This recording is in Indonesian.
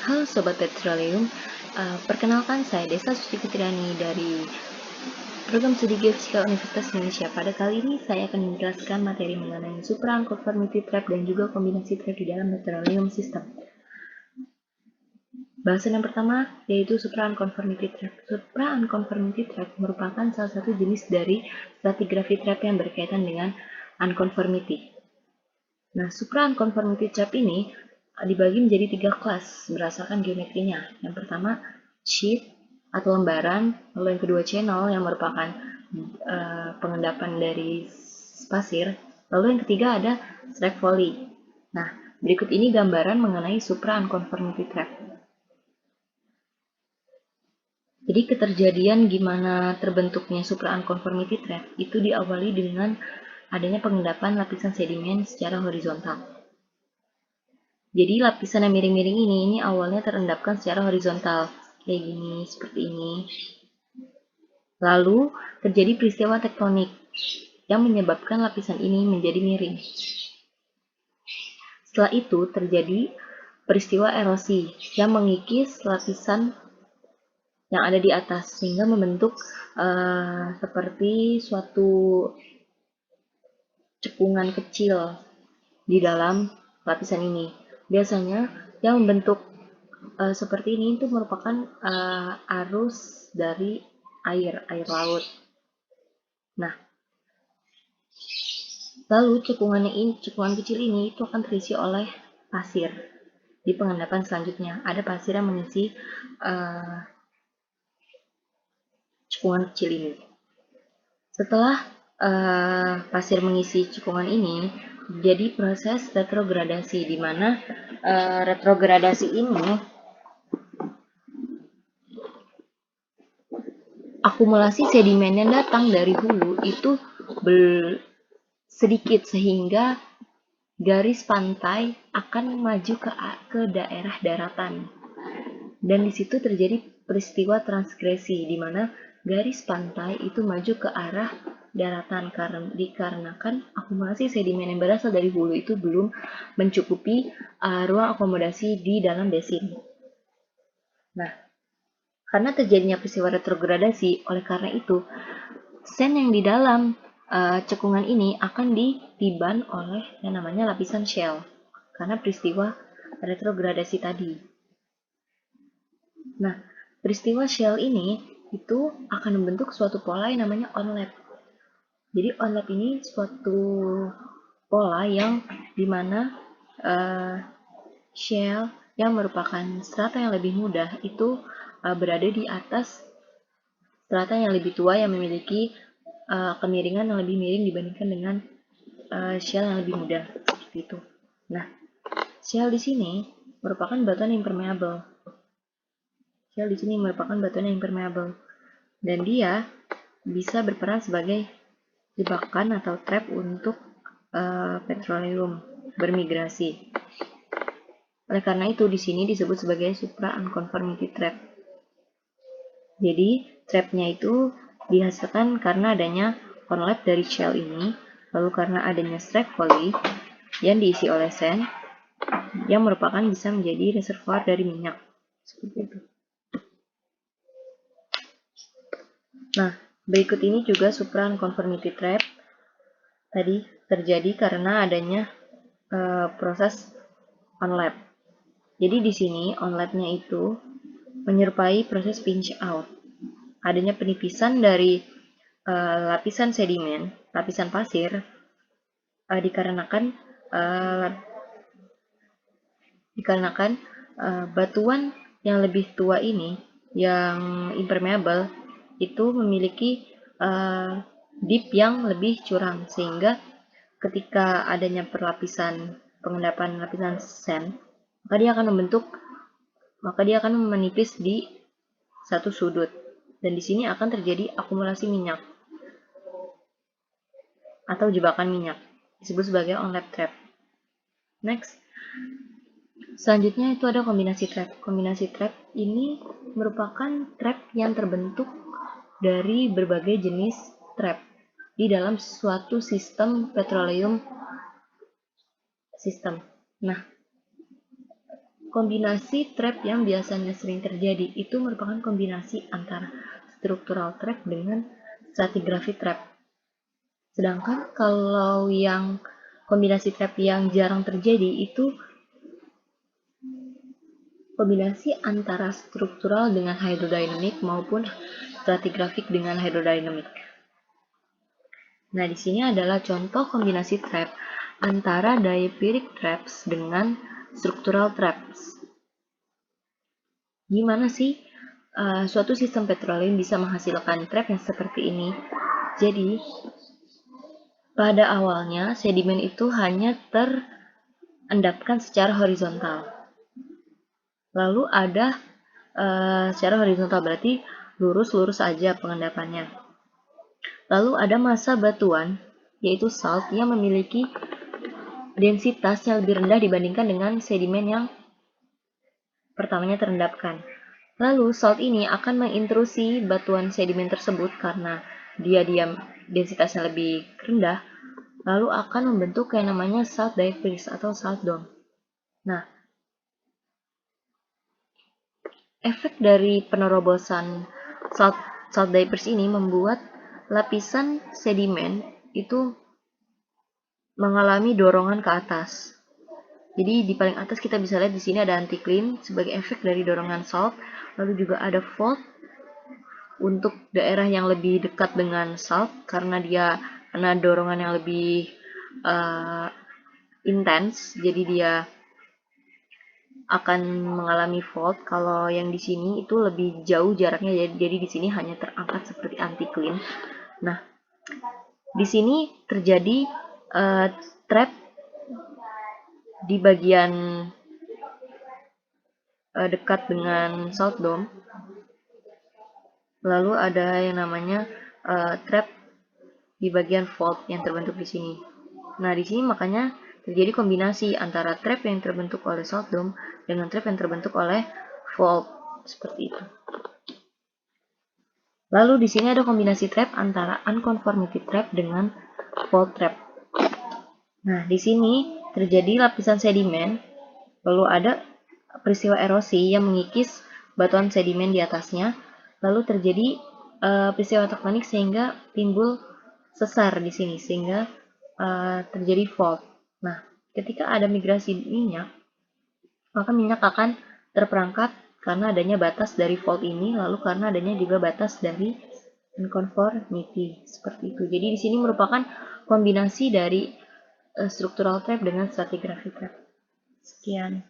Halo Sobat Petroleum, perkenalkan saya Desa Suci Fitriani dari Program Studi Geofisika Universitas Indonesia. Pada kali ini saya akan menjelaskan materi mengenai supra unconformity trap dan juga kombinasi trap di dalam petroleum system. Bahasan yang pertama yaitu supra unconformity trap. Supra unconformity trap merupakan salah satu jenis dari stratigraphy trap yang berkaitan dengan unconformity. Nah, supra unconformity trap ini dibagi menjadi 3 kelas berdasarkan geometrinya. Yang pertama, sheet atau lembaran, lalu yang kedua channel yang merupakan pengendapan dari pasir, lalu yang ketiga ada strike volley. Nah, berikut ini gambaran mengenai supra unconformity trap. Jadi keterjadian gimana terbentuknya supra unconformity trap itu diawali dengan adanya pengendapan lapisan sedimen secara horizontal. Jadi lapisan yang miring-miring ini awalnya terendapkan secara horizontal, kayak gini, seperti ini. Lalu terjadi peristiwa tektonik yang menyebabkan lapisan ini menjadi miring. Setelah itu terjadi peristiwa erosi yang mengikis lapisan yang ada di atas sehingga membentuk seperti suatu cekungan kecil di dalam lapisan ini. Biasanya yang membentuk seperti ini itu merupakan arus dari air laut. Nah, lalu cekungan kecil ini itu akan terisi oleh pasir. Di pengendapan selanjutnya ada pasir yang mengisi cekungan kecil ini. Setelah pasir mengisi cekungan ini, jadi proses retrogradasi, di mana retrogradasi ini akumulasi sedimen yang datang dari hulu itu sedikit sehingga garis pantai akan maju ke daerah daratan. Dan di situ terjadi peristiwa transgresi di mana garis pantai itu maju ke arah daratan dikarenakan akumulasi sedimen yang berasal dari hulu itu belum mencukupi ruang akomodasi di dalam basin. Nah, karena terjadinya peristiwa retrogradasi, oleh karena itu sand yang di dalam cekungan ini akan ditiban oleh yang namanya lapisan shell karena peristiwa retrogradasi tadi. Nah, peristiwa shell ini itu akan membentuk suatu pola yang namanya onlap. Jadi onlap ini suatu pola yang dimana shell yang merupakan strata yang lebih mudah itu berada di atas strata yang lebih tua yang memiliki kemiringan yang lebih miring dibandingkan dengan shell yang lebih mudah, seperti itu. Nah, shell di sini merupakan batuan impermeable. Shell di sini merupakan batuan impermeable dan dia bisa berperan sebagai jebakan atau trap untuk petroleum bermigrasi. Oleh karena itu di sini disebut sebagai supra unconformity trap. Jadi trapnya itu dihasilkan karena adanya onlap dari shell ini, lalu karena adanya strike volley yang diisi oleh sand yang merupakan bisa menjadi reservoir dari minyak, seperti itu. Nah, berikut ini juga supra unconformity trap tadi terjadi karena adanya proses onlap. Jadi di sini onlapnya itu menyerupai proses pinch out. Adanya penipisan dari lapisan sedimen, lapisan pasir, dikarenakan batuan yang lebih tua ini, yang impermeable, itu memiliki dip yang lebih curam, sehingga ketika adanya pengendapan lapisan sand, maka dia akan menipis di satu sudut, dan di sini akan terjadi akumulasi minyak atau jebakan minyak, disebut sebagai onlap trap. Next, selanjutnya itu ada kombinasi trap. Kombinasi trap ini merupakan trap yang terbentuk dari berbagai jenis trap di dalam suatu sistem petroleum system. Nah, kombinasi trap yang biasanya sering terjadi itu merupakan kombinasi antara structural trap dengan stratigraphic trap. Sedangkan kalau yang kombinasi trap yang jarang terjadi itu kombinasi antara struktural dengan hydrodynamic maupun stratigraphic dengan hydrodynamic. Nah, di sini adalah contoh kombinasi trap antara diapiric traps dengan structural traps. Gimana sih suatu sistem petroleum bisa menghasilkan trap yang seperti ini? Jadi, pada awalnya sedimen itu hanya terendapkan secara horizontal. Lalu ada secara horizontal berarti lurus-lurus aja pengendapannya. Lalu ada massa batuan, yaitu salt yang memiliki densitas yang lebih rendah dibandingkan dengan sedimen yang pertamanya terendapkan. Lalu salt ini akan mengintrusi batuan sedimen tersebut karena dia densitasnya lebih rendah, lalu akan membentuk yang namanya salt debris atau salt dome. Nah, efek dari penerobosan salt debris ini membuat lapisan sedimen itu mengalami dorongan ke atas. Jadi di paling atas kita bisa lihat di sini ada anticline sebagai efek dari dorongan salt, lalu juga ada fault untuk daerah yang lebih dekat dengan salt karena dia kena dorongan yang lebih intens, jadi dia akan mengalami fault. Kalau yang di sini itu lebih jauh jaraknya, jadi di sini hanya terangkat seperti anticline. Nah, di sini terjadi trap di bagian dekat dengan salt dome. Lalu ada yang namanya trap di bagian fault yang terbentuk di sini. Nah, di sini makanya terjadi kombinasi antara trap yang terbentuk oleh salt dome dengan trap yang terbentuk oleh fault seperti itu. Lalu di sini ada kombinasi trap antara unconformity trap dengan fault trap. Nah, di sini terjadi lapisan sedimen, lalu ada peristiwa erosi yang mengikis batuan sedimen di atasnya, lalu terjadi peristiwa tektonik sehingga timbul sesar di sini, sehingga terjadi fault. Nah, ketika ada migrasi minyak, maka minyak akan terperangkap karena adanya batas dari fault ini, lalu karena adanya juga batas dari unconformity seperti itu. Jadi di sini merupakan kombinasi dari structural trap dengan stratigraphic trap. Sekian.